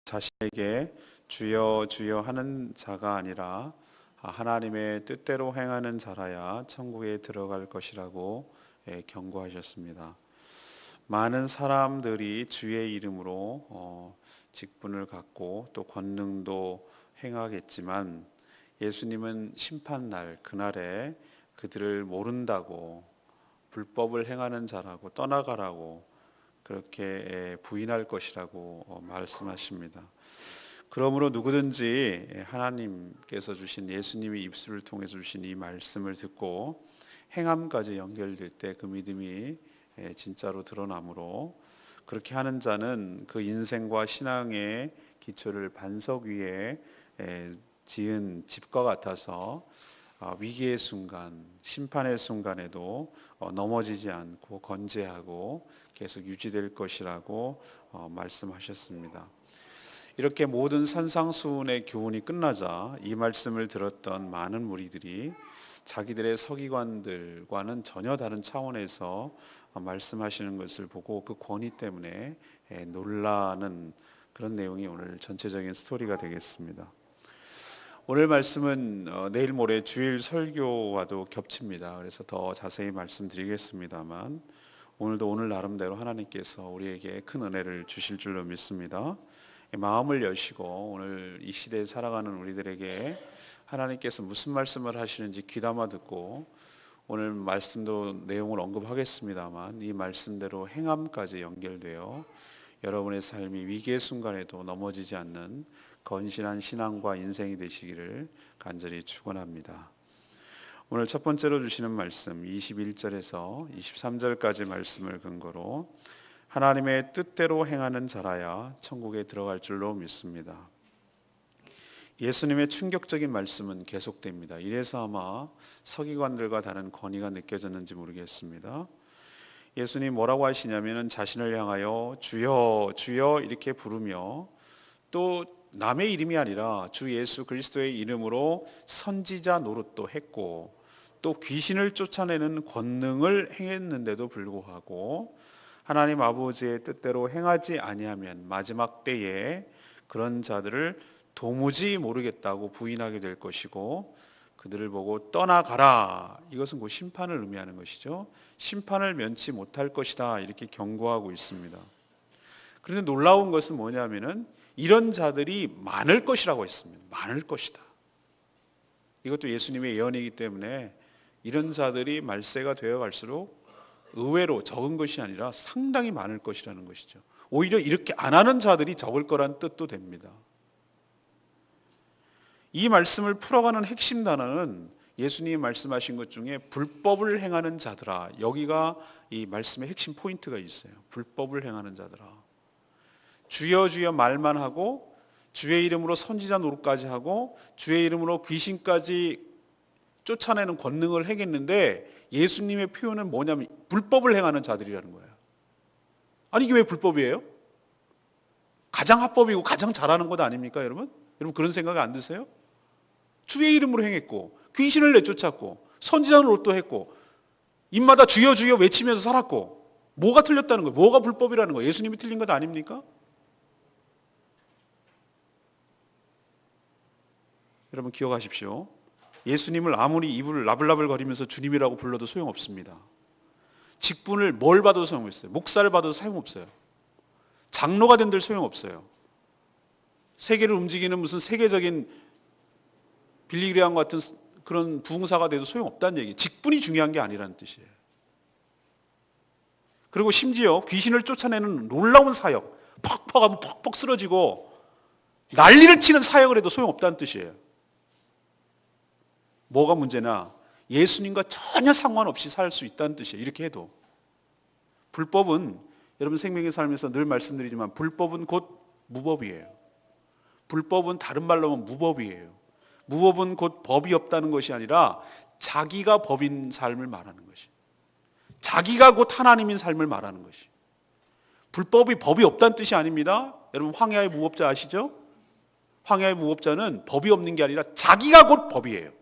자신에게 주여 주여 하는 자가 아니라 하나님의 뜻대로 행하는 자라야 천국에 들어갈 것이라고 경고하셨습니다. 많은 사람들이 주의 이름으로 직분을 갖고 또 권능도 행하겠지만 예수님은 심판날 그날에 그들을 모른다고, 불법을 행하는 자라고, 떠나가라고 그렇게 부인할 것이라고 말씀하십니다. 그러므로 누구든지 하나님께서 주신, 예수님이 입술을 통해서 주신 이 말씀을 듣고 행함까지 연결될 때 그 믿음이 진짜로 드러나므로, 그렇게 하는 자는 그 인생과 신앙의 기초를 반석 위에 지은 집과 같아서 위기의 순간, 심판의 순간에도 넘어지지 않고 건재하고 계속 유지될 것이라고 말씀하셨습니다. 이렇게 모든 산상수훈의 교훈이 끝나자 이 말씀을 들었던 많은 무리들이 자기들의 서기관들과는 전혀 다른 차원에서 말씀하시는 것을 보고 그 권위 때문에 놀라는 그런 내용이 오늘 전체적인 스토리가 되겠습니다. 오늘 말씀은 내일 모레 주일 설교와도 겹칩니다. 그래서 더 자세히 말씀드리겠습니다만, 오늘도 오늘 나름대로 하나님께서 우리에게 큰 은혜를 주실 줄로 믿습니다. 마음을 여시고 오늘 이 시대에 살아가는 우리들에게 하나님께서 무슨 말씀을 하시는지 귀담아 듣고, 오늘 말씀도 내용을 언급하겠습니다만 이 말씀대로 행함까지 연결되어 여러분의 삶이 위기의 순간에도 넘어지지 않는 건실한 신앙과 인생이 되시기를 간절히 축원합니다. 오늘 첫 번째로 주시는 말씀 21절에서 23절까지 말씀을 근거로 하나님의 뜻대로 행하는 자라야 천국에 들어갈 줄로 믿습니다. 예수님의 충격적인 말씀은 계속됩니다. 이래서 아마 서기관들과 다른 권위가 느껴졌는지 모르겠습니다. 예수님 뭐라고 하시냐면은 자신을 향하여 주여 주여 이렇게 부르며, 또 남의 이름이 아니라 주 예수 그리스도의 이름으로 선지자 노릇도 했고 또 귀신을 쫓아내는 권능을 행했는데도 불구하고 하나님 아버지의 뜻대로 행하지 아니하면 마지막 때에 그런 자들을 도무지 모르겠다고 부인하게 될 것이고, 그들을 보고 떠나가라, 이것은 곧 심판을 의미하는 것이죠. 심판을 면치 못할 것이다, 이렇게 경고하고 있습니다. 그런데 놀라운 것은 뭐냐면은 이런 자들이 많을 것이라고 했습니다. 많을 것이다. 이것도 예수님의 예언이기 때문에 이런 자들이 말세가 되어 갈수록 의외로 적은 것이 아니라 상당히 많을 것이라는 것이죠. 오히려 이렇게 안 하는 자들이 적을 거란 뜻도 됩니다. 이 말씀을 풀어가는 핵심 단어는 예수님이 말씀하신 것 중에 불법을 행하는 자들아, 여기가 이 말씀의 핵심 포인트가 있어요. 불법을 행하는 자들아. 주여 주여 말만 하고 주의 이름으로 선지자 노릇까지 하고 주의 이름으로 귀신까지 쫓아내는 권능을 행했는데, 예수님의 표현은 뭐냐면 불법을 행하는 자들이라는 거예요. 아니 이게 왜 불법이에요? 가장 합법이고 가장 잘하는 것 아닙니까 여러분? 여러분 그런 생각 안 드세요? 주의 이름으로 행했고 귀신을 내쫓았고 선지자 노릇도 했고 입마다 주여 주여 외치면서 살았고, 뭐가 틀렸다는 거예요? 뭐가 불법이라는 거예요? 예수님이 틀린 것 아닙니까? 여러분 기억하십시오. 예수님을 아무리 입을 나불나불 거리면서 주님이라고 불러도 소용없습니다. 직분을 뭘 받아도 소용없어요. 목사를 받아도 소용없어요. 장로가 된들 소용없어요. 세계를 움직이는 무슨 세계적인 빌리그레함 같은 그런 부흥사가 돼도 소용없다는 얘기예요. 직분이 중요한 게 아니라는 뜻이에요. 그리고 심지어 귀신을 쫓아내는 놀라운 사역, 퍽퍽 하면 퍽퍽 쓰러지고 난리를 치는 사역을 해도 소용없다는 뜻이에요. 뭐가 문제나 예수님과 전혀 상관없이 살 수 있다는 뜻이에요. 이렇게 해도. 불법은, 여러분 생명의 삶에서 늘 말씀드리지만 불법은 곧 무법이에요. 불법은 다른 말로 하면 무법이에요. 무법은 곧 법이 없다는 것이 아니라 자기가 법인 삶을 말하는 것이, 자기가 곧 하나님인 삶을 말하는 것이. 불법이 법이 없다는 뜻이 아닙니다. 여러분 황야의 무법자 아시죠? 황야의 무법자는 법이 없는 게 아니라 자기가 곧 법이에요.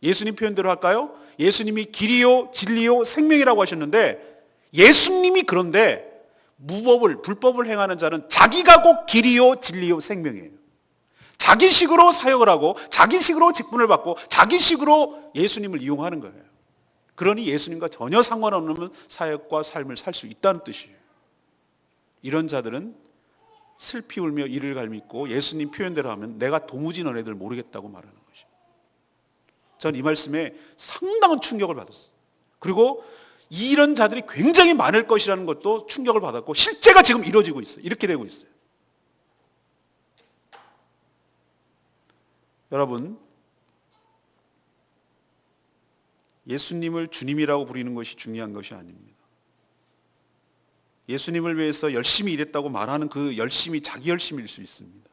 예수님 표현대로 할까요? 예수님이 길이요 진리요 생명이라고 하셨는데, 예수님이 그런데 불법을 행하는 자는 자기가 곧 길이요 진리요 생명이에요. 자기식으로 사역을 하고 자기식으로 직분을 받고 자기식으로 예수님을 이용하는 거예요. 그러니 예수님과 전혀 상관없는 사역과 삶을 살 수 있다는 뜻이에요. 이런 자들은 슬피 울며 이를 갈미고 예수님 표현대로 하면 내가 도무지 너네들 모르겠다고 말하는 것이에요. 전 이 말씀에 상당한 충격을 받았어요. 그리고 이런 자들이 굉장히 많을 것이라는 것도 충격을 받았고 실제가 지금 이루어지고 있어요. 이렇게 되고 있어요. 여러분, 예수님을 주님이라고 부르는 것이 중요한 것이 아닙니다. 예수님을 위해서 열심히 일했다고 말하는 그 열심이 자기 열심일 수 있습니다.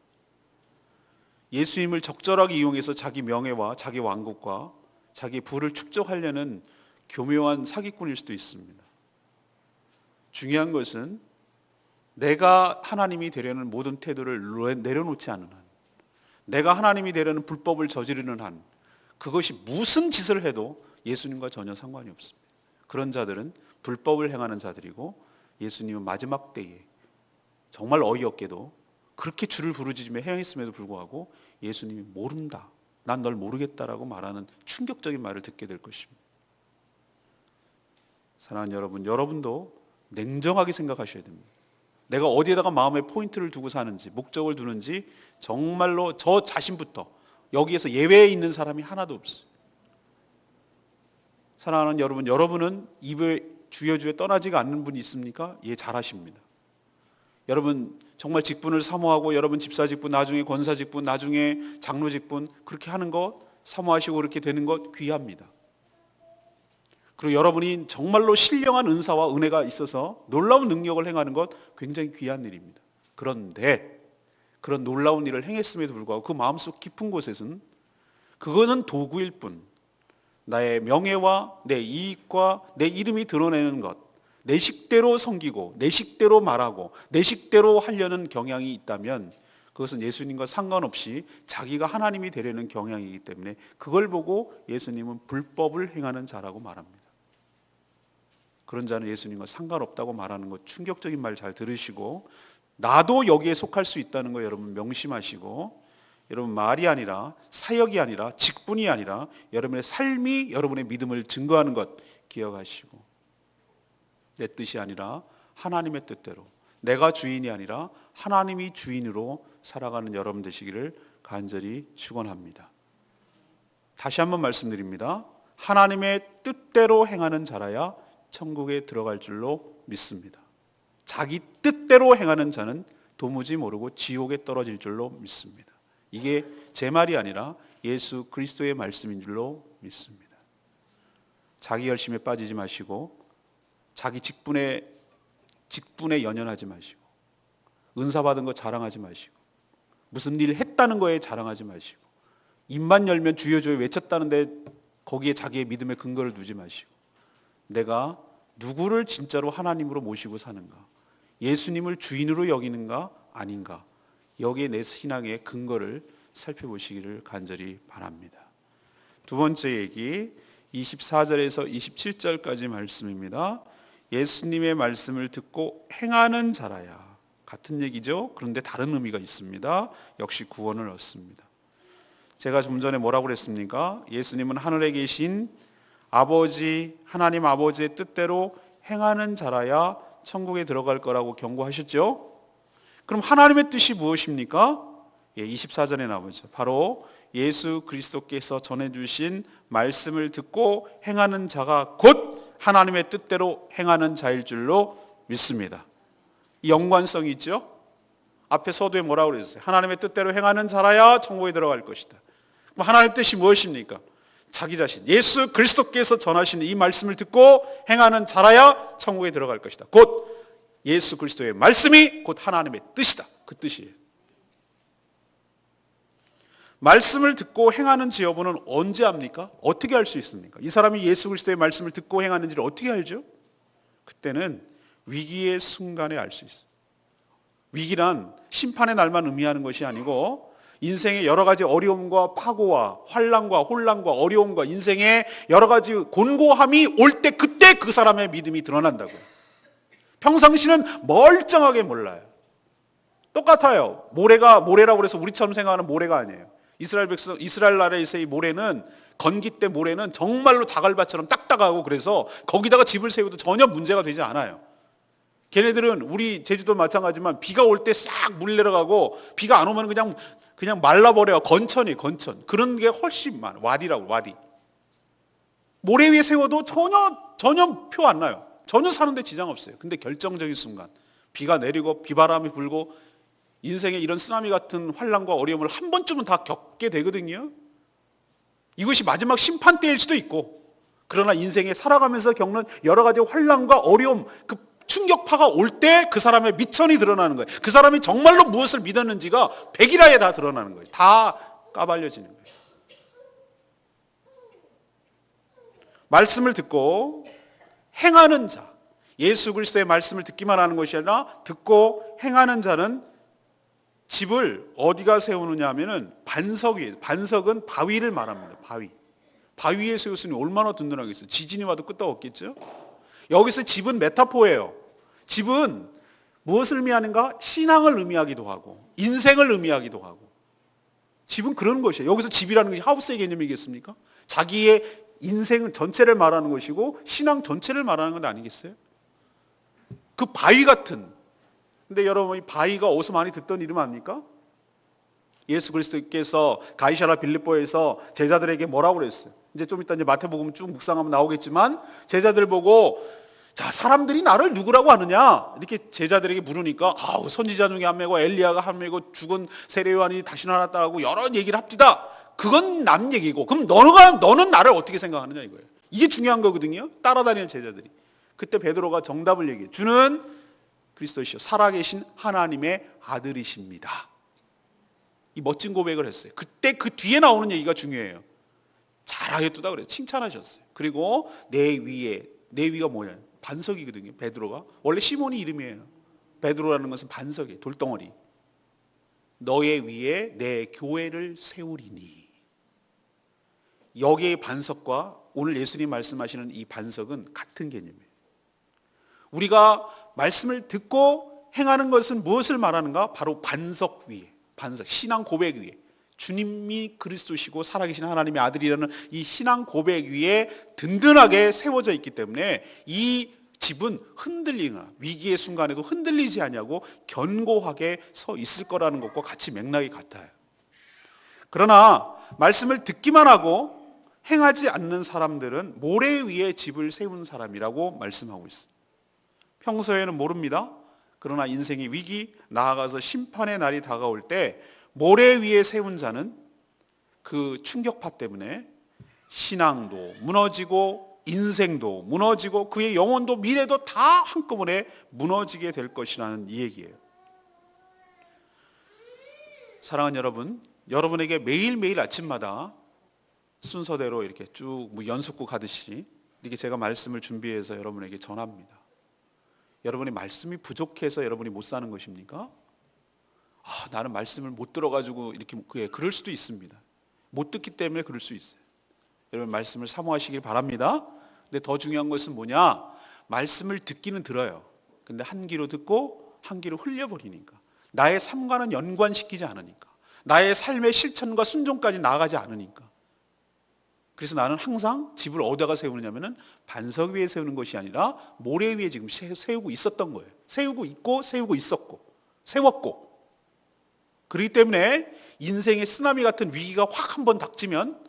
예수님을 적절하게 이용해서 자기 명예와 자기 왕국과 자기 부를 축적하려는 교묘한 사기꾼일 수도 있습니다. 중요한 것은 내가 하나님이 되려는 모든 태도를 내려놓지 않은 한, 내가 하나님이 되려는 불법을 저지르는 한, 그것이 무슨 짓을 해도 예수님과 전혀 상관이 없습니다. 그런 자들은 불법을 행하는 자들이고 예수님은 마지막 때에 정말 어이없게도 그렇게 주를 부르짖으며 행했음에도 불구하고 예수님이 모른다, 난 널 모르겠다라고 말하는 충격적인 말을 듣게 될 것입니다. 사랑하는 여러분, 여러분도 냉정하게 생각하셔야 됩니다. 내가 어디에다가 마음의 포인트를 두고 사는지, 목적을 두는지 정말로 저 자신부터 여기에서 예외에 있는 사람이 하나도 없어요. 사랑하는 여러분, 여러분은 입에 주여 떠나지가 않는 분이 있습니까? 예, 잘하십니다. 여러분 정말 직분을 사모하고 여러분 집사 직분, 나중에 권사 직분, 나중에 장로 직분 그렇게 하는 것 사모하시고 그렇게 되는 것 귀합니다. 그리고 여러분이 정말로 신령한 은사와 은혜가 있어서 놀라운 능력을 행하는 것 굉장히 귀한 일입니다. 그런데 그런 놀라운 일을 행했음에도 불구하고 그 마음속 깊은 곳에서는 그거는 도구일 뿐, 나의 명예와 내 이익과 내 이름이 드러내는 것, 내 식대로 섬기고 내 식대로 말하고 내 식대로 하려는 경향이 있다면 그것은 예수님과 상관없이 자기가 하나님이 되려는 경향이기 때문에 그걸 보고 예수님은 불법을 행하는 자라고 말합니다. 그런 자는 예수님과 상관없다고 말하는 것, 충격적인 말 잘 들으시고 나도 여기에 속할 수 있다는 거 여러분 명심하시고, 여러분 말이 아니라 사역이 아니라 직분이 아니라 여러분의 삶이 여러분의 믿음을 증거하는 것 기억하시고, 내 뜻이 아니라 하나님의 뜻대로, 내가 주인이 아니라 하나님이 주인으로 살아가는 여러분 되시기를 간절히 축원합니다. 다시 한번 말씀드립니다. 하나님의 뜻대로 행하는 자라야 천국에 들어갈 줄로 믿습니다. 자기 뜻대로 행하는 자는 도무지 모르고 지옥에 떨어질 줄로 믿습니다. 이게 제 말이 아니라 예수 그리스도의 말씀인 줄로 믿습니다. 자기 열심에 빠지지 마시고 자기 직분에 연연하지 마시고 은사 받은 거 자랑하지 마시고 무슨 일 했다는 거에 자랑하지 마시고 입만 열면 주여 주여 외쳤다는데 거기에 자기의 믿음의 근거를 두지 마시고 내가 누구를 진짜로 하나님으로 모시고 사는가, 예수님을 주인으로 여기는가 아닌가, 여기에 내 신앙의 근거를 살펴보시기를 간절히 바랍니다. 두 번째 얘기 24절에서 27절까지 말씀입니다. 예수님의 말씀을 듣고 행하는 자라야. 같은 얘기죠. 그런데 다른 의미가 있습니다. 역시 구원을 얻습니다. 제가 좀 전에 뭐라고 그랬습니까? 예수님은 하늘에 계신 아버지, 하나님 아버지의 뜻대로 행하는 자라야 천국에 들어갈 거라고 경고하셨죠? 그럼 하나님의 뜻이 무엇입니까? 24절에 나오죠. 바로 예수 그리스도께서 전해주신 말씀을 듣고 행하는 자가 곧 하나님의 뜻대로 행하는 자일 줄로 믿습니다. 이 연관성이 있죠? 앞에 서두에 뭐라고 그랬어요? 하나님의 뜻대로 행하는 자라야 천국에 들어갈 것이다. 그럼 하나님의 뜻이 무엇입니까? 자기 자신, 예수 그리스도께서 전하시는 이 말씀을 듣고 행하는 자라야 천국에 들어갈 것이다. 곧 예수 그리스도의 말씀이 곧 하나님의 뜻이다. 그 뜻이에요. 말씀을 듣고 행하는지 여부는 언제 압니까? 어떻게 알 수 있습니까? 이 사람이 예수 그리스도의 말씀을 듣고 행하는지를 어떻게 알죠? 그때는 위기의 순간에 알 수 있어요. 위기란 심판의 날만 의미하는 것이 아니고 인생의 여러 가지 어려움과 파고와 환난과 혼란과 어려움과 인생의 여러 가지 곤고함이 올 때 그때 그 사람의 믿음이 드러난다고요. 평상시는 멀쩡하게 몰라요. 똑같아요. 모래라고 그래서 우리처럼 생각하는 모래가 아니에요. 이스라엘 나라에서의 모래는, 건기 때 모래는 정말로 자갈밭처럼 딱딱하고, 그래서 거기다가 집을 세워도 전혀 문제가 되지 않아요. 걔네들은 우리 제주도 마찬가지지만 비가 올 때 싹 물 내려가고, 비가 안 오면 그냥 말라버려요. 건천. 그런 게 훨씬 많아. 와디라고, 와디. 모래 위에 세워도 전혀 표 안 나요. 전혀 사는데 지장 없어요. 근데 결정적인 순간, 비가 내리고 비바람이 불고 인생에 이런 쓰나미 같은 환난과 어려움을 한 번쯤은 다 겪게 되거든요. 이것이 마지막 심판 때일 수도 있고, 그러나 인생에 살아가면서 겪는 여러 가지 환난과 어려움, 그 충격파가 올 때 그 사람의 미천이 드러나는 거예요. 그 사람이 정말로 무엇을 믿었는지가 백일하에 다 드러나는 거예요. 다 까발려지는 거예요. 말씀을 듣고 행하는 자, 예수 그리스도의 말씀을 듣기만 하는 것이 아니라 듣고 행하는 자는 집을 어디가 세우느냐 하면은 반석 위에, 반석은 바위를 말합니다. 바위 위에 세웠으니 얼마나 든든하겠어요. 지진이 와도 끄떡없겠죠. 여기서 집은 메타포예요. 집은 무엇을 의미하는가? 신앙을 의미하기도 하고 인생을 의미하기도 하고, 집은 그런 것이에요. 여기서 집이라는 것이 하우스의 개념이겠습니까? 자기의 인생 전체를 말하는 것이고 신앙 전체를 말하는 건 아니겠어요? 그 바위 같은, 근데 여러분, 이 바위가 어디서 많이 듣던 이름 아닙니까? 예수 그리스도께서 가이사랴 빌립보에서 제자들에게 뭐라고 그랬어요? 이제 좀 이따 마태복음 쭉 묵상하면 나오겠지만, 제자들 보고 자, 사람들이 나를 누구라고 하느냐? 이렇게 제자들에게 물으니까, 선지자 중에 한 명이고 엘리야가 한 명이고 죽은 세례 요한이 다시 나왔다고 여러 얘기를 합디다. 그건 남 얘기고, 그럼 너는 나를 어떻게 생각하느냐 이거예요. 이게 중요한 거거든요. 따라다니는 제자들이. 그때 베드로가 정답을 얘기해요. 주는 그리스도시요 살아계신 하나님의 아들이십니다. 이 멋진 고백을 했어요. 그때 그 뒤에 나오는 얘기가 중요해요. 잘하였다 그래요. 칭찬하셨어요. 그리고 내 위가 뭐냐? 반석이거든요. 베드로가 원래 시몬이 이름이에요. 베드로라는 것은 반석이에요. 돌덩어리. 너의 위에 내 교회를 세우리니. 여기의 반석과 오늘 예수님 말씀하시는 이 반석은 같은 개념이에요. 우리가 말씀을 듣고 행하는 것은 무엇을 말하는가? 바로 반석 위에, 반석, 신앙 고백 위에, 주님이 그리스도시고 살아계신 하나님의 아들이라는 이 신앙 고백 위에 든든하게 세워져 있기 때문에 이 집은 흔들리거나 위기의 순간에도 흔들리지 않냐고 견고하게 서 있을 거라는 것과 같이 맥락이 같아요. 그러나 말씀을 듣기만 하고 행하지 않는 사람들은 모래 위에 집을 세운 사람이라고 말씀하고 있어요. 평소에는 모릅니다. 그러나 인생의 위기, 나아가서 심판의 날이 다가올 때 모래 위에 세운 자는 그 충격파 때문에 신앙도 무너지고 인생도 무너지고 그의 영혼도 미래도 다 한꺼번에 무너지게 될 것이라는 이 얘기예요. 사랑하는 여러분, 여러분에게 매일매일 아침마다 순서대로 이렇게 쭉 연속곡 하듯이 이렇게 제가 말씀을 준비해서 여러분에게 전합니다. 여러분의 말씀이 부족해서 여러분이 못 사는 것입니까? 나는 말씀을 못 들어가지고 이렇게 그럴 수도 있습니다. 못 듣기 때문에 그럴 수 있어요. 여러분 말씀을 사모하시길 바랍니다. 근데 더 중요한 것은 뭐냐? 말씀을 듣기는 들어요. 근데 한 귀로 듣고 한 귀로 흘려버리니까, 나의 삶과는 연관시키지 않으니까, 나의 삶의 실천과 순종까지 나아가지 않으니까. 그래서 나는 항상 집을 어디다가 세우느냐면은 반석 위에 세우는 것이 아니라 모래 위에 지금 세우고 있었던 거예요. 세우고 있고 세우고 있었고 세웠고. 그렇기 때문에 인생의 쓰나미 같은 위기가 확 한번 닥치면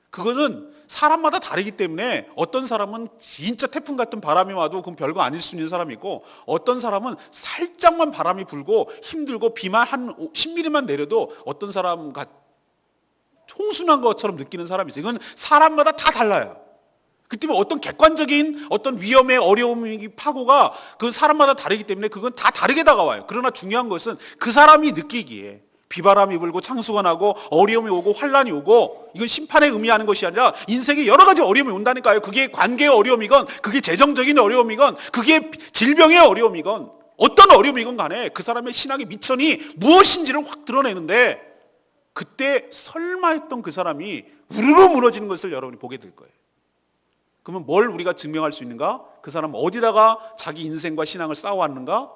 그거는 사람마다 다르기 때문에 어떤 사람은 진짜 태풍 같은 바람이 와도 그건 별거 아닐 수 있는 사람이 있고, 어떤 사람은 살짝만 바람이 불고 힘들고 비만 한 10mm만 내려도 어떤 사람 홍순한 것처럼 느끼는 사람이 있어요. 이건 사람마다 다 달라요. 그 때문에 어떤 객관적인 어떤 위험의 어려움이 파고가 그 사람마다 다르기 때문에 그건 다 다르게 다가와요. 그러나 중요한 것은 그 사람이 느끼기에 비바람이 불고 창수가 나고 어려움이 오고 환란이 오고, 이건 심판에 의미하는 것이 아니라 인생에 여러 가지 어려움이 온다니까요. 그게 관계의 어려움이건 그게 재정적인 어려움이건 그게 질병의 어려움이건 어떤 어려움이건 간에 그 사람의 신앙의 미천이 무엇인지를 확 드러내는데, 그때 설마 했던 그 사람이 우르르 무너지는 것을 여러분이 보게 될 거예요. 그러면 뭘 우리가 증명할 수 있는가? 그 사람 어디다가 자기 인생과 신앙을 쌓아왔는가?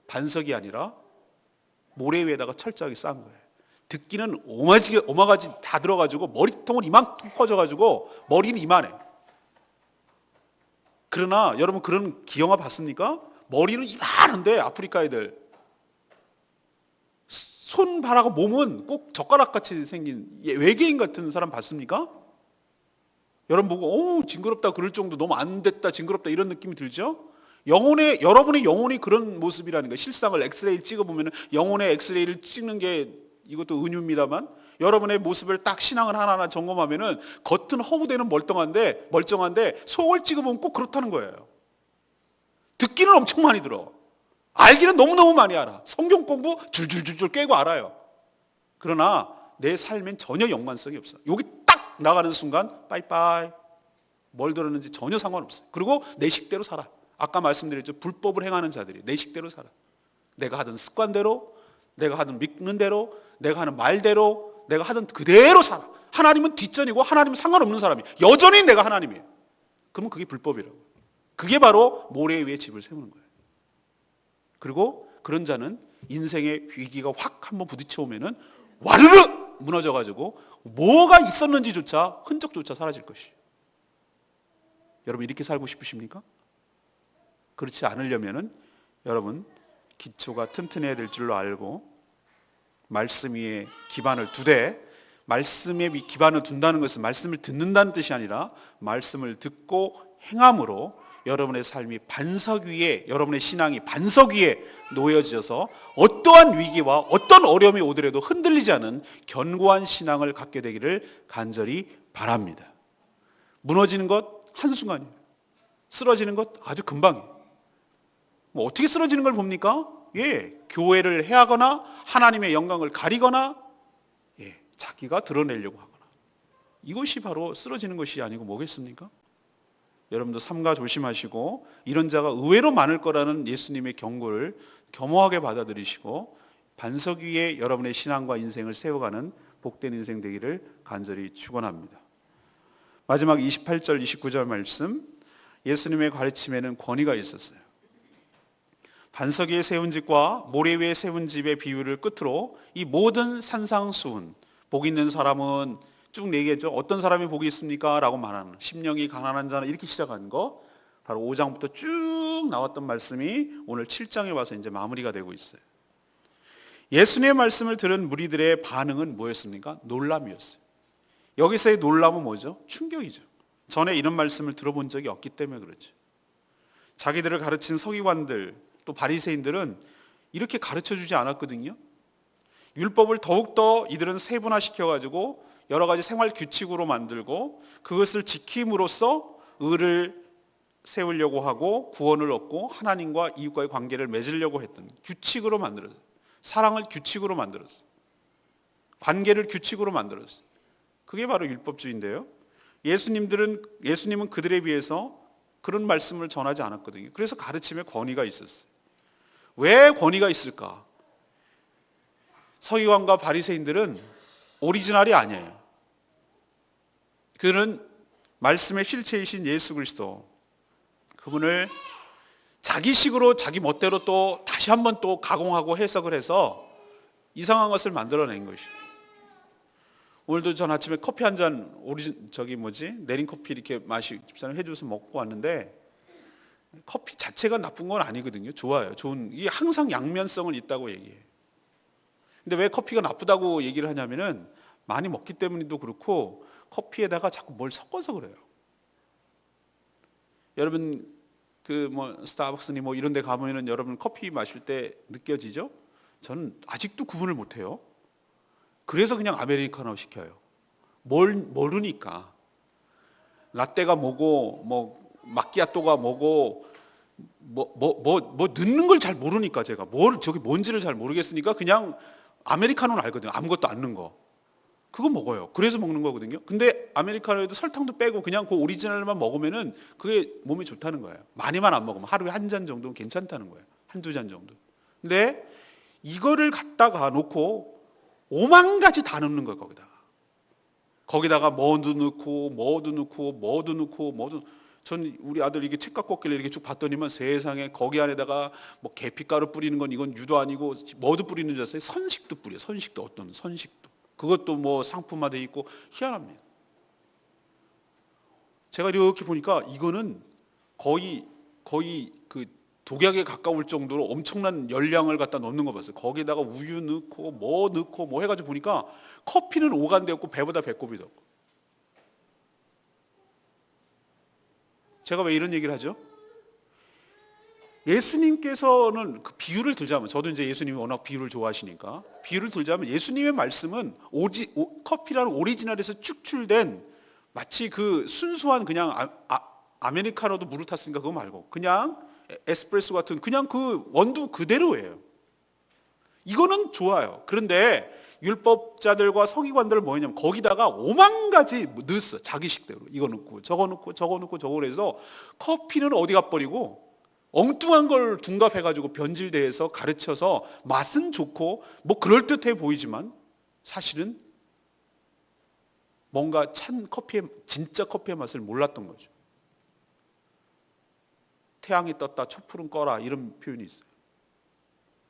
반석이 아니라 모래 위에다가 철저하게 쌓은 거예요. 듣기는 오마가지 다 들어가지고 머리통은 이만큼 커져가지고 머리는 이만해. 그러나 여러분 그런 기형아 봤습니까? 머리는 이만한데 아프리카 애들 손발하고 몸은 꼭 젓가락같이 생긴 외계인 같은 사람 봤습니까? 여러분 보고 징그럽다 그럴 정도, 너무 안 됐다 징그럽다 이런 느낌이 들죠? 여러분의 영혼이 그런 모습이라는 거예요. 실상을 엑스레이를 찍어보면 영혼의 엑스레이를 찍는 게 이것도 은유입니다만 여러분의 모습을 딱 신앙을 하나하나 점검하면은 겉은 허무되는 멀쩡한데 속을 찍어보면 꼭 그렇다는 거예요. 듣기는 엄청 많이 들어. 알기는 너무너무 많이 알아. 성경 공부 줄줄줄줄 깨고 알아요. 그러나 내 삶엔 전혀 연관성이 없어. 여기 딱 나가는 순간 빠이빠이. 뭘 들었는지 전혀 상관없어요. 그리고 내 식대로 살아. 아까 말씀드렸죠. 불법을 행하는 자들이 내 식대로 살아. 내가 하던 습관대로, 내가 하던 믿는 대로, 내가 하는 말대로, 내가 하던 그대로 살아. 하나님은 뒷전이고 하나님은 상관없는 사람이에요. 여전히 내가 하나님이에요. 그러면 그게 불법이라고. 그게 바로 모래 위에 집을 세우는 거예요. 그리고 그런 자는 인생의 위기가 확 한번 부딪혀 오면은 와르르 무너져가지고 뭐가 있었는지조차 흔적조차 사라질 것이에요. 여러분 이렇게 살고 싶으십니까? 그렇지 않으려면은 여러분 기초가 튼튼해야 될 줄로 알고 말씀 위에 기반을 두되, 말씀에 기반을 둔다는 것은 말씀을 듣는다는 뜻이 아니라 말씀을 듣고 행함으로 여러분의 삶이 반석 위에, 여러분의 신앙이 반석 위에 놓여져서 어떠한 위기와 어떤 어려움이 오더라도 흔들리지 않은 견고한 신앙을 갖게 되기를 간절히 바랍니다. 무너지는 것 한순간이에요. 쓰러지는 것 아주 금방이에요. 뭐 어떻게 쓰러지는 걸 봅니까? 교회를 해하거나 하나님의 영광을 가리거나 자기가 드러내려고 하거나, 이것이 바로 쓰러지는 것이 아니고 뭐겠습니까? 여러분도 삼가 조심하시고 이런 자가 의외로 많을 거라는 예수님의 경고를 겸허하게 받아들이시고 반석 위에 여러분의 신앙과 인생을 세워가는 복된 인생 되기를 간절히 축원합니다. 마지막 28절 29절 말씀, 예수님의 가르침에는 권위가 있었어요. 반석 위에 세운 집과 모래 위에 세운 집의 비유를 끝으로 이 모든 산상수훈, 복 있는 사람은 쭉 얘기했죠. 어떤 사람이 복이 있습니까? 라고 말하는, 심령이 가난한 자는, 이렇게 시작한 거 바로 5장부터 쭉 나왔던 말씀이 오늘 7장에 와서 이제 마무리가 되고 있어요. 예수님의 말씀을 들은 무리들의 반응은 뭐였습니까? 놀람이었어요. 여기서의 놀람은 뭐죠? 충격이죠. 전에 이런 말씀을 들어본 적이 없기 때문에 그렇죠. 자기들을 가르친 서기관들 또 바리새인들은 이렇게 가르쳐주지 않았거든요. 율법을 더욱더 이들은 세분화시켜가지고 여러 가지 생활 규칙으로 만들고 그것을 지킴으로써 의를 세우려고 하고 구원을 얻고 하나님과 이웃과의 관계를 맺으려고 했던 규칙으로 만들었어요. 사랑을 규칙으로 만들었어요. 관계를 규칙으로 만들었어요. 그게 바로 율법주의인데요. 예수님은 그들에 비해서 그런 말씀을 전하지 않았거든요. 그래서 가르침에 권위가 있었어요. 왜 권위가 있을까? 서기관과 바리새인들은 오리지널이 아니에요. 그는 말씀의 실체이신 예수 그리스도, 그분을 자기식으로 자기 멋대로 또 다시 한번 또 가공하고 해석을 해서 이상한 것을 만들어낸 것이에요. 오늘도 전 아침에 커피 한 잔 내린 커피 이렇게 집사님 해줘서 먹고 왔는데 커피 자체가 나쁜 건 아니거든요. 좋아요. 이게 항상 양면성은 있다고 얘기해요. 근데 왜 커피가 나쁘다고 얘기를 하냐면은 많이 먹기 때문에도 그렇고 커피에다가 자꾸 뭘 섞어서 그래요. 여러분 스타벅스니 이런 데 가면은 여러분 커피 마실 때 느껴지죠? 저는 아직도 구분을 못 해요. 그래서 그냥 아메리카노 시켜요. 모르니까. 라떼가 뭐고 마키아토가 뭐고 넣는 걸 잘 모르니까 제가 저게 뭔지를 잘 모르겠으니까 그냥 아메리카노는 알거든요. 아무것도 안 넣은 거. 그거 먹어요. 그래서 먹는 거거든요. 근데 아메리카노에도 설탕도 빼고 그냥 그 오리지널만 먹으면은 그게 몸에 좋다는 거예요. 많이만 안 먹으면 하루에 한 잔 정도는 괜찮다는 거예요. 한두 잔 정도. 근데 이거를 갖다가 놓고 5만 가지 다 넣는 거예요. 거기다가 뭐도 넣고 전 우리 아들 이게 책 갖고 왔길래 이렇게 쭉 봤더니만 세상에 거기 안에다가 뭐 계피가루 뿌리는 건 이건 유도 아니고 뭐도 뿌리는 줄 알았어요? 선식도 뿌려. 선식도 어떤 선식도. 그것도 뭐 상품화돼 있고 희한합니다. 제가 이렇게 보니까 이거는 거의 그 독약에 가까울 정도로 엄청난 열량을 갖다 넣는 거 봤어요. 거기다가 우유 넣고 뭐 해가지고 보니까 커피는 오간되었고 배보다 배꼽이 더. 제가 왜 이런 얘기를 하죠? 예수님께서는 그 비유를 들자면, 저도 이제 예수님이 워낙 비유를 좋아하시니까 비유를 들자면 예수님의 말씀은 커피라는 오리지널에서 축출된 마치 그 순수한 그냥 아메리카노도 물을 탔으니까 그거 말고 그냥 에스프레소 같은 그냥 그 원두 그대로예요. 이거는 좋아요. 그런데 율법자들과 서기관들은 뭐냐면 거기다가 5만 가지 넣었어. 자기 식대로. 이거 넣고 저거 넣고 저거 넣고 저거 해서 커피는 어디 가버리고 엉뚱한 걸 둔갑해가지고 변질돼서 가르쳐서 맛은 좋고 뭐 그럴듯해 보이지만 사실은 뭔가 진짜 커피의 맛을 몰랐던 거죠. 태양이 떴다 촛불은 꺼라 이런 표현이 있어요.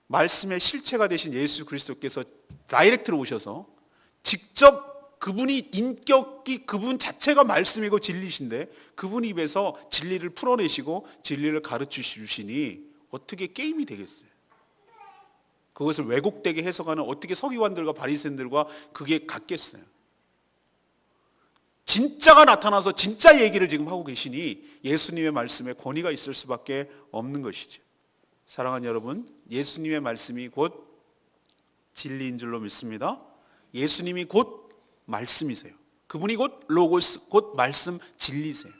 말씀의 실체가 되신 예수 그리스도께서 다이렉트로 오셔서 직접 그분이 인격이 그분 자체가 말씀이고 진리신데 그분 입에서 진리를 풀어내시고 진리를 가르쳐 주시니 어떻게 게임이 되겠어요? 그것을 왜곡되게 해석하는 어떻게 서기관들과 바리새인들과 그게 같겠어요? 진짜가 나타나서 진짜 얘기를 지금 하고 계시니 예수님의 말씀에 권위가 있을 수밖에 없는 것이죠. 사랑하는 여러분, 예수님의 말씀이 곧 진리인 줄로 믿습니다. 예수님이 곧 말씀이세요. 그분이 곧 로고스, 곧 말씀 진리세요.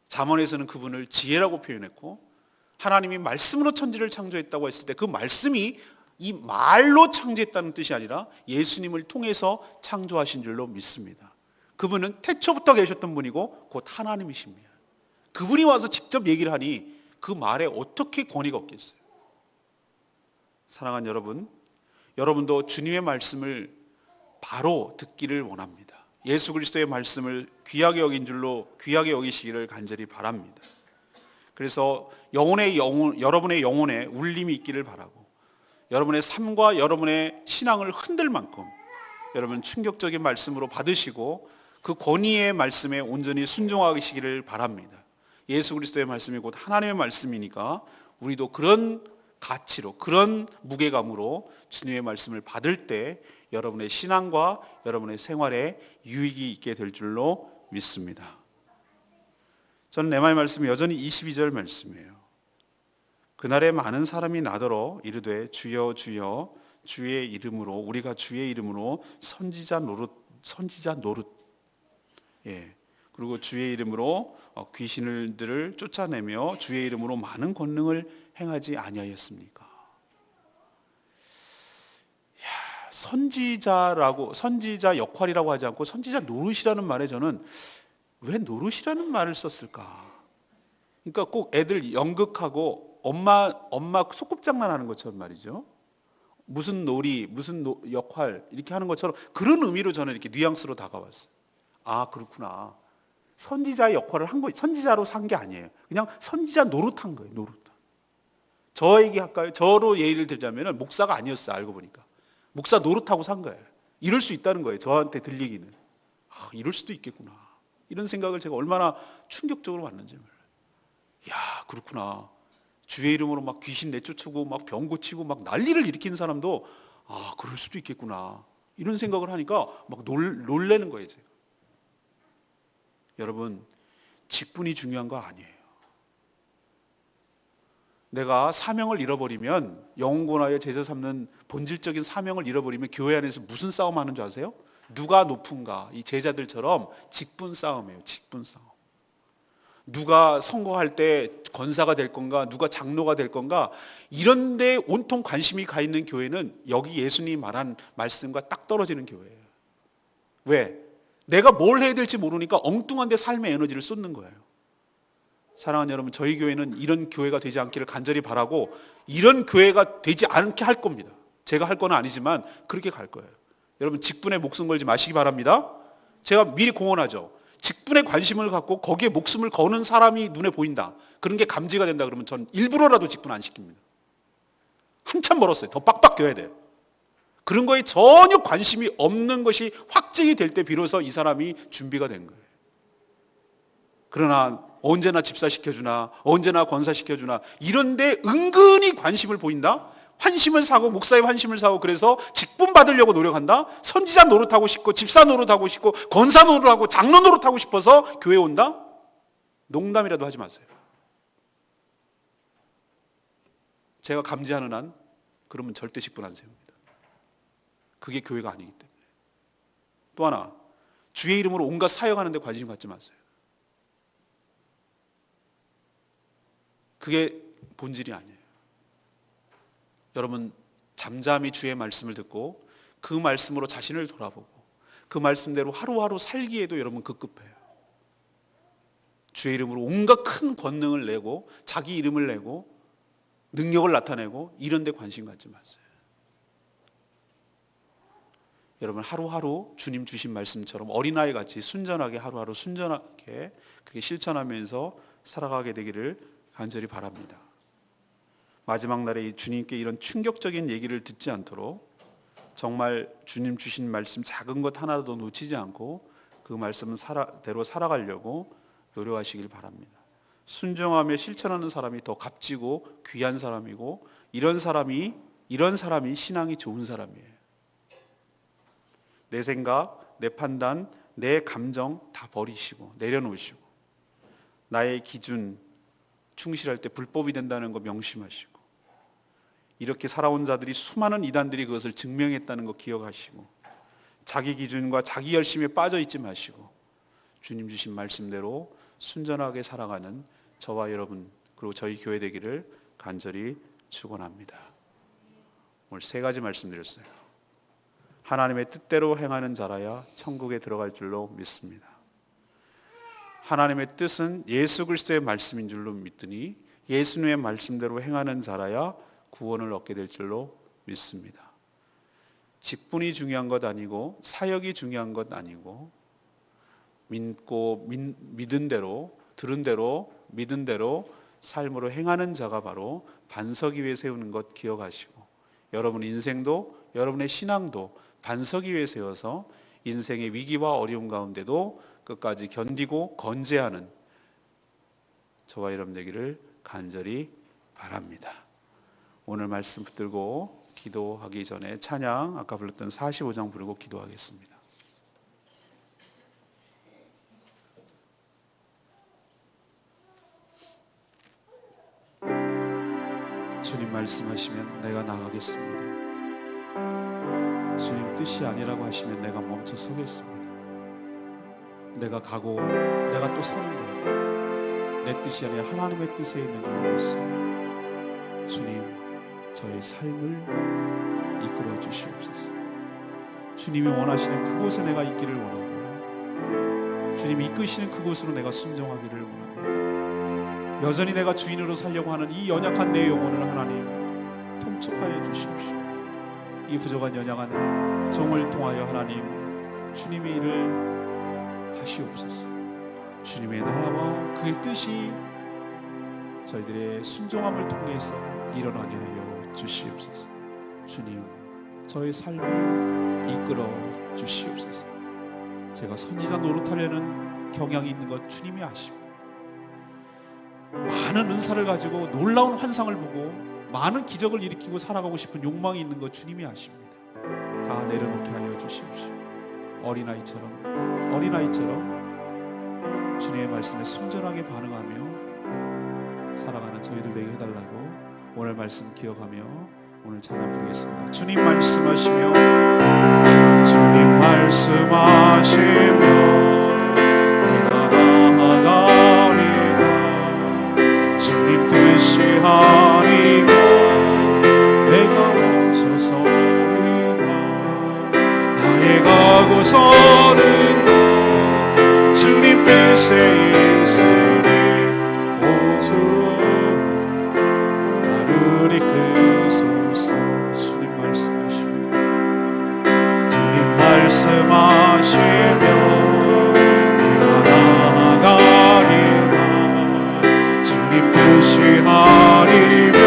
잠언에서는 그분을 지혜라고 표현했고 하나님이 말씀으로 천지를 창조했다고 했을 때 그 말씀이 이 말로 창조했다는 뜻이 아니라 예수님을 통해서 창조하신 줄로 믿습니다. 그분은 태초부터 계셨던 분이고 곧 하나님이십니다. 그분이 와서 직접 얘기를 하니 그 말에 어떻게 권위가 없겠어요? 사랑하는 여러분, 여러분도 주님의 말씀을 바로 듣기를 원합니다. 예수 그리스도의 말씀을 귀하게 귀하게 여기시기를 간절히 바랍니다. 그래서 여러분의 영혼에 울림이 있기를 바라고 여러분의 삶과 여러분의 신앙을 흔들 만큼 여러분 충격적인 말씀으로 받으시고 그 권위의 말씀에 온전히 순종하시기를 바랍니다. 예수 그리스도의 말씀이 곧 하나님의 말씀이니까 우리도 그런 가치로 그런 무게감으로 주님의 말씀을 받을 때 여러분의 신앙과 여러분의 생활에 유익이 있게 될 줄로 믿습니다. 저는 내 말씀이 여전히 22절 말씀이에요. 그날에 많은 사람이 나더러 이르되 주여 주여 주의 이름으로 우리가 주의 이름으로 선지자 노릇 그리고 주의 이름으로 귀신들을 쫓아내며 주의 이름으로 많은 권능을 행하지 아니하였습니까? 선지자 역할이라고 하지 않고 선지자 노릇이라는 말에 저는 왜 노릇이라는 말을 썼을까? 그러니까 꼭 애들 연극하고 엄마 소꿉장난하는 것처럼 말이죠. 무슨 놀이, 무슨 역할 이렇게 하는 것처럼 그런 의미로 저는 이렇게 뉘앙스로 다가왔어요. 아 그렇구나. 선지자의 역할을 한 거, 선지자로 산 게 아니에요. 그냥 선지자 노릇한 거예요. 노릇. 저 얘기할까요? 저로 예를 들자면 목사가 아니었어요. 알고 보니까 목사 노릇하고 산 거예요. 이럴 수 있다는 거예요. 저한테 들리기는. 이럴 수도 있겠구나. 이런 생각을 제가 얼마나 충격적으로 받는지 몰라요. 야 그렇구나. 주의 이름으로 막 귀신 내쫓고 막 병 고치고 막 난리를 일으키는 사람도 그럴 수도 있겠구나. 이런 생각을 하니까 막 놀래는 거예요. 제가. 여러분 직분이 중요한 거 아니에요. 내가 사명을 잃어버리면 영혼권하여 제자 삼는 본질적인 사명을 잃어버리면 교회 안에서 무슨 싸움하는 줄 아세요? 누가 높은가? 이 제자들처럼 직분 싸움이에요. 직분 싸움. 누가 선거할 때 권사가 될 건가? 누가 장로가 될 건가? 이런 데 온통 관심이 가 있는 교회는 여기 예수님이 말한 말씀과 딱 떨어지는 교회예요. 왜? 내가 뭘 해야 될지 모르니까 엉뚱한 데 삶의 에너지를 쏟는 거예요. 사랑하는 여러분, 저희 교회는 이런 교회가 되지 않기를 간절히 바라고 이런 교회가 되지 않게 할 겁니다. 제가 할 건 아니지만 그렇게 갈 거예요. 여러분 직분에 목숨 걸지 마시기 바랍니다. 제가 미리 공언하죠. 직분에 관심을 갖고 거기에 목숨을 거는 사람이 눈에 보인다, 그런 게 감지가 된다 그러면 전 일부러라도 직분 안 시킵니다. 한참 멀었어요. 더 빡빡 껴야 돼요. 그런 거에 전혀 관심이 없는 것이 확증이 될 때 비로소 이 사람이 준비가 된 거예요. 그러나 언제나 집사시켜주나 언제나 권사시켜주나 이런데 은근히 관심을 보인다, 환심을 사고 목사의 환심을 사고 그래서 직분 받으려고 노력한다, 선지자 노릇하고 싶고 집사 노릇하고 싶고 권사 노릇하고 장로 노릇하고 싶어서 교회 온다? 농담이라도 하지 마세요. 제가 감지하는 한 그러면 절대 직분 안 세웁니다. 그게 교회가 아니기 때문에. 또 하나, 주의 이름으로 온갖 사역하는 데 관심 갖지 마세요. 그게 본질이 아니에요. 여러분, 잠잠히 주의 말씀을 듣고 그 말씀으로 자신을 돌아보고 그 말씀대로 하루하루 살기에도 여러분 급급해요. 주의 이름으로 온갖 큰 권능을 내고 자기 이름을 내고 능력을 나타내고 이런 데 관심 갖지 마세요. 여러분, 하루하루 주님 주신 말씀처럼 어린아이 같이 순전하게, 하루하루 순전하게 그렇게 실천하면서 살아가게 되기를 간절히 바랍니다. 마지막 날에 주님께 이런 충격적인 얘기를 듣지 않도록 정말 주님 주신 말씀 작은 것 하나도 놓치지 않고 그 말씀대로 살아가려고 노력하시길 바랍니다. 순종하며 실천하는 사람이 더 값지고 귀한 사람이고, 이런 사람이 신앙이 좋은 사람이에요. 내 생각, 내 판단, 내 감정 다 버리시고 내려놓으시고 나의 기준 충실할 때 불법이 된다는 거 명심하시고, 이렇게 살아온 자들이 수많은 이단들이 그것을 증명했다는 거 기억하시고, 자기 기준과 자기 열심에 빠져 있지 마시고 주님 주신 말씀대로 순전하게 살아가는 저와 여러분 그리고 저희 교회 되기를 간절히 축원합니다. 오늘 세 가지 말씀드렸어요. 하나님의 뜻대로 행하는 자라야 천국에 들어갈 줄로 믿습니다. 하나님의 뜻은 예수 그리스도의 말씀인 줄로 믿으니 예수님의 말씀대로 행하는 자라야 구원을 얻게 될 줄로 믿습니다. 직분이 중요한 것 아니고 사역이 중요한 것 아니고, 믿은 대로, 들은 대로, 믿은 대로 삶으로 행하는 자가 바로 반석 위에 세우는 것 기억하시고, 여러분 인생도 여러분의 신앙도 반석 위에 세워서 인생의 위기와 어려움 가운데도 끝까지 견디고 건재하는 저와 여러분 되기를 간절히 바랍니다. 오늘 말씀 붙들고 기도하기 전에 찬양 아까 불렀던 45장 부르고 기도하겠습니다. 주님 말씀하시면 내가 나가겠습니다. 주님 뜻이 아니라고 하시면 내가 멈춰 서겠습니다. 내가 가고 내가 또 서는 거예요. 내 뜻이 아니라 하나님의 뜻에 있는 줄 믿습니다. 주님, 저의 삶을 이끌어 주시옵소서. 주님이 원하시는 그곳에 내가 있기를 원하고, 주님이 이끄시는 그곳으로 내가 순종하기를 원합니다. 여전히 내가 주인으로 살려고 하는 이 연약한 내 영혼을 하나님 통촉하여 주십시오. 이 부족한 연약한 종을 통하여 하나님 주님의 일을 하시옵소서. 주님의 나라와 그의 뜻이 저희들의 순종함을 통해서 일어나게 하여 주시옵소서. 주님, 저의 삶을 이끌어 주시옵소서. 제가 선지자 노릇하려는 경향이 있는 것 주님이 아시고, 많은 은사를 가지고 놀라운 환상을 보고 많은 기적을 일으키고 살아가고 싶은 욕망이 있는 것 주님이 아십니다. 다 내려놓게 하여 주시옵시오. 어린아이처럼 주님의 말씀에 순전하게 반응하며 살아가는 저희들 되게 해달라고 오늘 말씀 기억하며 오늘 찬양 부르겠습니다. 주님 말씀하시며 내가 나아가리라. 주님 뜻이 아니고 내가 멈춰서리라. 나의 가고서는 주님 뜻에 있으니 오주 나를 이끄소서. 주님 말씀하시며 내가 무시하리며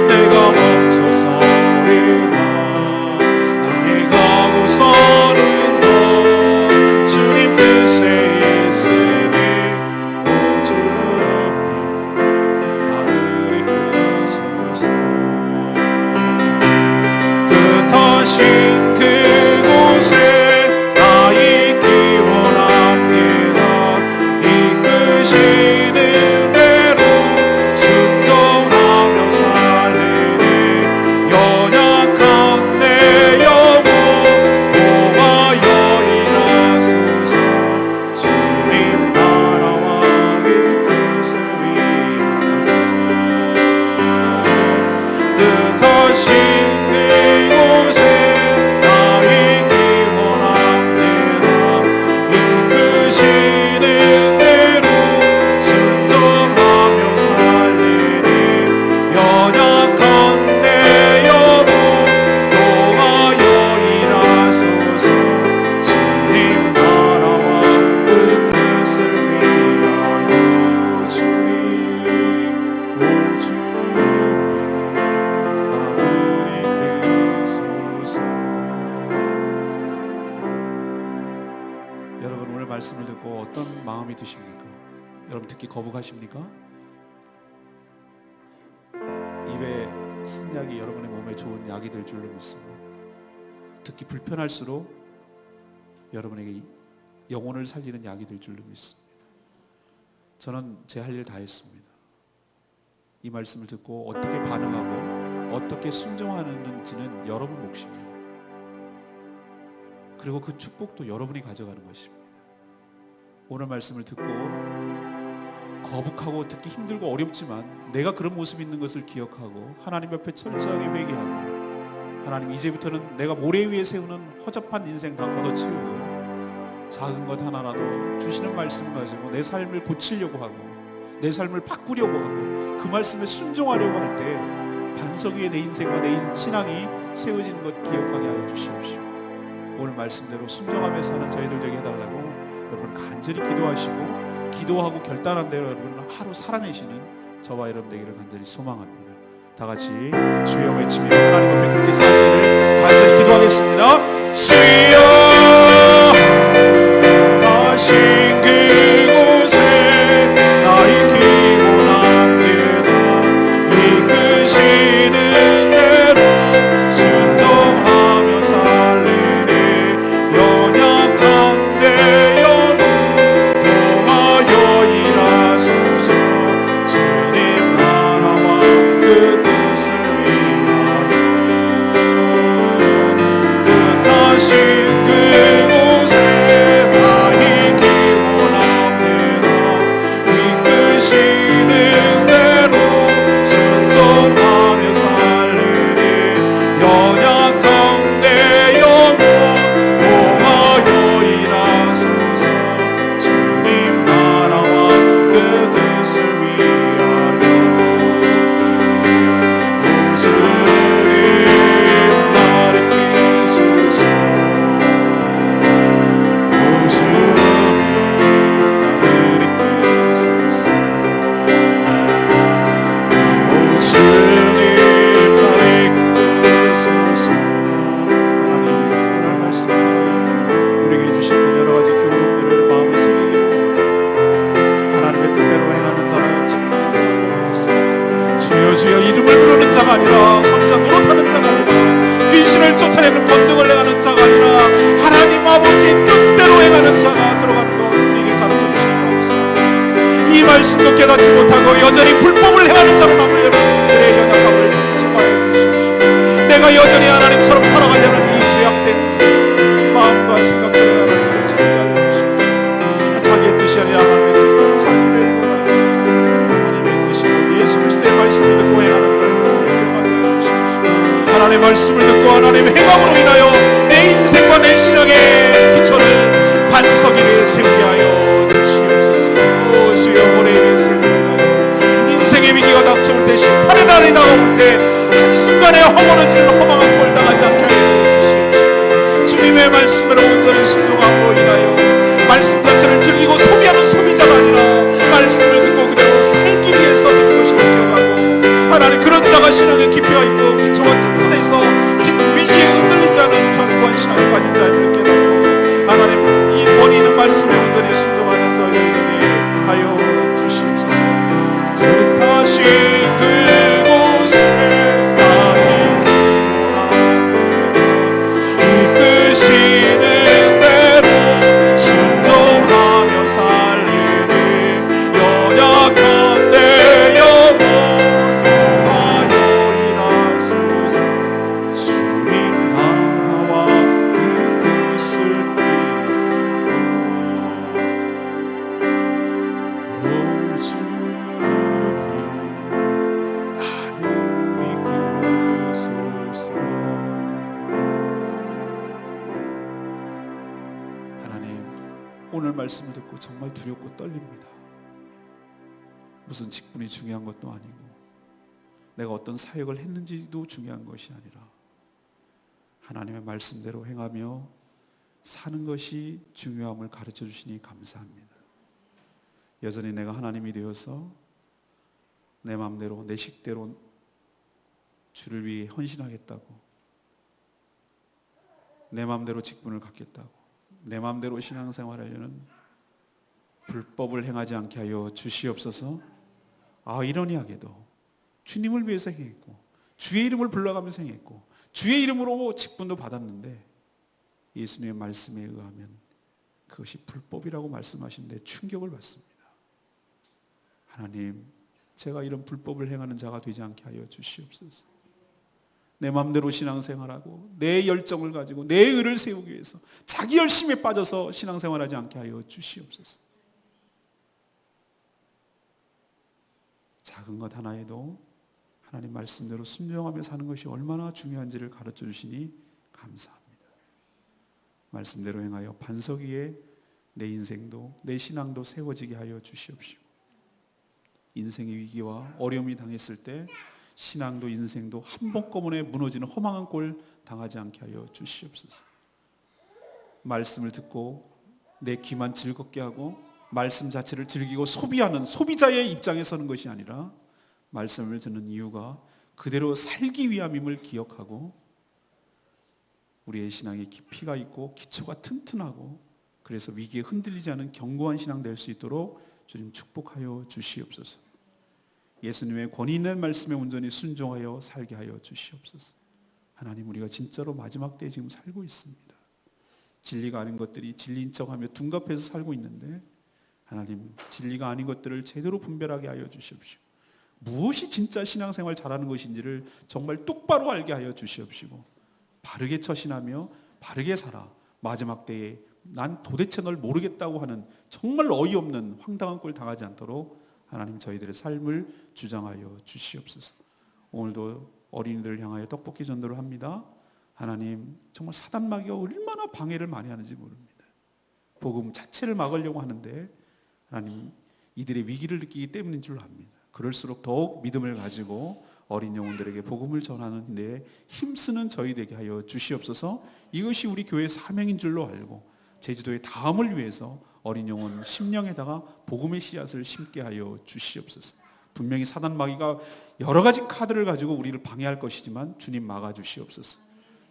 내가 멈춰서리라. 내가 우선은 너 주님 뜻에 있으니 오주님 나를 이끄소서. 뜻하신 그곳에 나 있기 원합니다. 이끄시는 대로 순종하며 살리니 연약한 내 영혼 도와여 일하소서. 주님 나라와 그 뜻을 위하여 뜻하신 그곳에 나 있기 원합니다. 이끄시는 대로 순종하며 살리니 연약한 내 영혼 도와여 일하소서. 주님 나라와 그 뜻을 위하여 주님 여러분, 오늘 말씀을 듣고 어떤 마음이 드십니까? 여러분 듣기 거북하십니까? 입에 쓴 약이 여러분의 몸에 좋은 약이 될 줄로 믿습니다. 듣기 불편할수록 여러분에게 영혼을 살리는 약이 될 줄로 믿습니다. 저는 제 할 일 다 했습니다. 이 말씀을 듣고 어떻게 반응하고 어떻게 순종하는지는 여러분 몫입니다. 그리고 그 축복도 여러분이 가져가는 것입니다. 오늘 말씀을 듣고 거북하고 듣기 힘들고 어렵지만 내가 그런 모습이 있는 것을 기억하고 하나님 옆에 철저하게 회개하고, 하나님 이제부터는 내가 모래 위에 세우는 허접한 인생 다 걷어치우고 작은 것 하나라도 주시는 말씀 가지고 내 삶을 고치려고 하고 내 삶을 바꾸려고 하고 그 말씀에 순종하려고 할 때 반석 위에 내 인생과 내 신앙이 세워지는 것 기억하게 하여 주시옵시오. 오늘 말씀대로 순종하며 사는 저희들 되게 해달라고 여러분 간절히 기도하시고, 기도하고 결단한 대로 여러분 하루 살아내시는 저와 여러분 되기를 간절히 소망합니다. 다 같이 주여 외치며 하나님 앞에 그렇게 살기를 간절히 기도하겠습니다. 주여 하신 그곳에 나 있기 원합니다. 이끄시는 대로 순종하며 살리니 연약한 내 영혼 도와여 일하소서. 주님 나라와 그 뜻을 위하여 뜻하신 그곳에 나 있기 원합니다. 이끄시는 대로 순종하며 살리니 연약한 내 영혼 도와여 일하소서. 주님 나라와 그 뜻을 위하여 주님 나를 이끄소서. 주님 나를 이끄소서. 주님 나를 이끄소서. 하나님, 오늘 말씀 우리에게 주신 여러 가지 교훈들을 마음에 새기기를 하나님의 뜻대로 행하는 자라 축복합니다. 주여 주여 이름을 부르는 자가 아니라 선지자 노릇하는 자가 아니라 귀신을 쫓아내는 권능을 행하는 자가 아니라 하나님 아버지 뜻대로 행하는 자가 들어가는 것 우리에게 가르쳐 주시옵소서. 이 말씀도 깨닫지 못하고 여전히 불법을 행하는 자로 남을 여러분들의 연약함을 정하여 주십시오. 내가 여전히 하나님처럼 살아가려는 이 죄악된 인생 마음과 생각들을 하나님께 정리하여 주십시오. 자기의 뜻이 아니라 하나님의 뜻대로 살기를 원하는 하나님의 뜻이고 예수 그리스도의 말씀을 듣고 행하는 것을 기억하여 주십시오. 하나님의 말씀을 듣고 하나님의 행함으로 인하여 내 인생과 내 신앙의 기초를 반석 위에 세우게 하여 주시옵소서. 오 주여 모래 위에 세우게 하여 인생의 위기가 닥쳐올 때 심판의 날이 다가올 때 한순간에 허물어지는 허망한 꼴 당하지 않게 하여 주시옵소서. 주님의 말씀으로 온전히 순종함으로 인하여 말씀 자체를 즐기고 소비하는 소비자가 아니라 말씀을 듣고 그대로 살기 위해서 얼마나 신앙의 깊이가 있고 기초가 튼튼해서 위기에 흔들리지 않은 견고한 신앙을 가진 자임을 깨닫고 하나님 이 권위 있는 말씀에 온전히 순종하는 저희들에게 하여 주시옵소서. 뜻하신 그곳에 이끄시는 대로 순종하며 살리니 연약한 내 영혼 하여 일하소서. 주님 나라와 그 뜻을 이루어 주님 나를 이끄소서. 하나님, 오늘 말씀을 듣고 정말 두렵고 떨립니다. 무슨 직분이 중요한 것도 아니고 내가 어떤 사역을 했는지도 중요한 것이 아니라 하나님의 말씀대로 행하며 사는 것이 중요함을 가르쳐 주시니 감사합니다. 여전히 내가 하나님이 되어서 내 마음대로 내 식대로 주를 위해 헌신하겠다고, 내 마음대로 직분을 갖겠다고, 내 마음대로 신앙생활하려는 불법을 행하지 않게 하여 주시옵소서. 이러니하게도 주님을 위해서 행했고 주의 이름을 불러가면서 행했고 주의 이름으로 직분도 받았는데 예수님의 말씀에 의하면 그것이 불법이라고 말씀하시는데 충격을 받습니다. 하나님, 제가 이런 불법을 행하는 자가 되지 않게 하여 주시옵소서. 내 마음대로 신앙생활하고 내 열정을 가지고 내 의를 세우기 위해서 자기 열심에 빠져서 신앙생활하지 않게 하여 주시옵소서. 작은 것 하나에도 하나님 말씀대로 순종하며 사는 것이 얼마나 중요한지를 가르쳐 주시니 감사합니다. 말씀대로 행하여 반석 위에 내 인생도 내 신앙도 세워지게 하여 주시옵시고, 인생의 위기와 어려움이 당했을 때 신앙도 인생도 한번꺼번에 무너지는 허망한 꼴 당하지 않게 하여 주시옵소서. 말씀을 듣고 내 귀만 즐겁게 하고 말씀 자체를 즐기고 소비하는 소비자의 입장에 서는 것이 아니라 말씀을 듣는 이유가 그대로 살기 위함임을 기억하고 우리의 신앙에 깊이가 있고 기초가 튼튼하고 그래서 위기에 흔들리지 않은 견고한 신앙 될 수 있도록 주님 축복하여 주시옵소서. 예수님의 권위 있는 말씀에 온전히 순종하여 살게 하여 주시옵소서. 하나님, 우리가 진짜로 마지막 때에 지금 살고 있습니다. 진리가 아닌 것들이 진리인 척하며 둔갑해서 살고 있는데 하나님, 진리가 아닌 것들을 제대로 분별하게 하여 주시옵시고 무엇이 진짜 신앙생활 잘하는 것인지를 정말 똑바로 알게 하여 주시옵시고 바르게 처신하며 바르게 살아 마지막 때에 난 도대체 널 모르겠다고 하는 정말 어이없는 황당한 꼴 당하지 않도록 하나님 저희들의 삶을 주장하여 주시옵소서. 오늘도 어린이들을 향하여 떡볶이 전도를 합니다. 하나님, 정말 사단마귀가 얼마나 방해를 많이 하는지 모릅니다. 복음 자체를 막으려고 하는데 하나님, 이들의 위기를 느끼기 때문인 줄 압니다. 그럴수록 더욱 믿음을 가지고 어린 영혼들에게 복음을 전하는 데 힘쓰는 저희 되게 하여 주시옵소서. 이것이 우리 교회의 사명인 줄로 알고 제주도의 다음을 위해서 어린 영혼 심령에다가 복음의 씨앗을 심게 하여 주시옵소서. 분명히 사단 마귀가 여러 가지 카드를 가지고 우리를 방해할 것이지만 주님 막아 주시옵소서.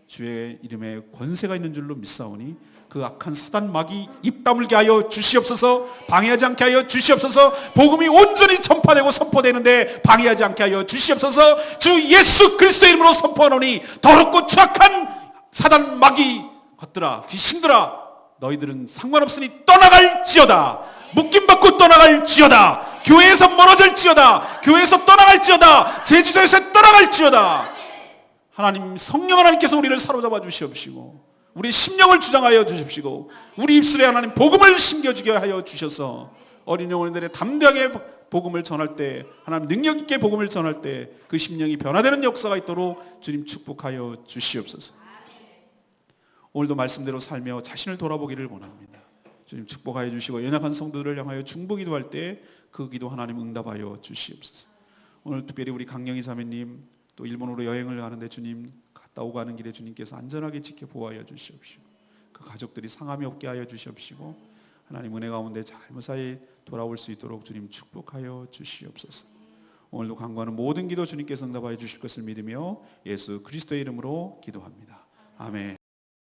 주의 이름에 권세가 있는 줄로 믿사오니 그 악한 사단 마귀 입 다물게 하여 주시옵소서. 방해하지 않게 하여 주시옵소서. 복음이 온전히 전파되고 선포되는데 방해하지 않게 하여 주시옵소서. 주 예수 그리스도의 이름으로 선포하노니 더럽고 추악한 사단 마귀 것들아, 귀신들아, 너희들은 상관없으니 떠나갈지어다. 묶임받고 떠나갈지어다. 교회에서 멀어질지어다. 교회에서 떠나갈지어다. 제주도에서 떠나갈지어다. 하나님, 성령 하나님께서 우리를 사로잡아 주시옵시고 우리 심령을 주장하여 주십시고 우리 입술에 하나님 복음을 심겨주게 하여 주셔서 어린 영혼들의 담대하게 복음을 전할 때, 하나님 능력 있게 복음을 전할 때 그 심령이 변화되는 역사가 있도록 주님 축복하여 주시옵소서. 오늘도 말씀대로 살며 자신을 돌아보기를 원합니다. 주님 축복하여 주시고 연약한 성도들을 향하여 중보 기도할 때 그 기도 하나님 응답하여 주시옵소서. 오늘 특별히 우리 강영희 자매님 또 일본으로 여행을 가는데 주님 갔다 오고 가는 길에 주님께서 안전하게 지켜 보호하여 주시옵시고 그 가족들이 상함이 없게 하여 주시옵시고 하나님 은혜 가운데 잘 무사히 돌아올 수 있도록 주님 축복하여 주시옵소서. 오늘도 간구하는 모든 기도 주님께서 응답하여 주실 것을 믿으며 예수 그리스도의 이름으로 기도합니다. 아멘.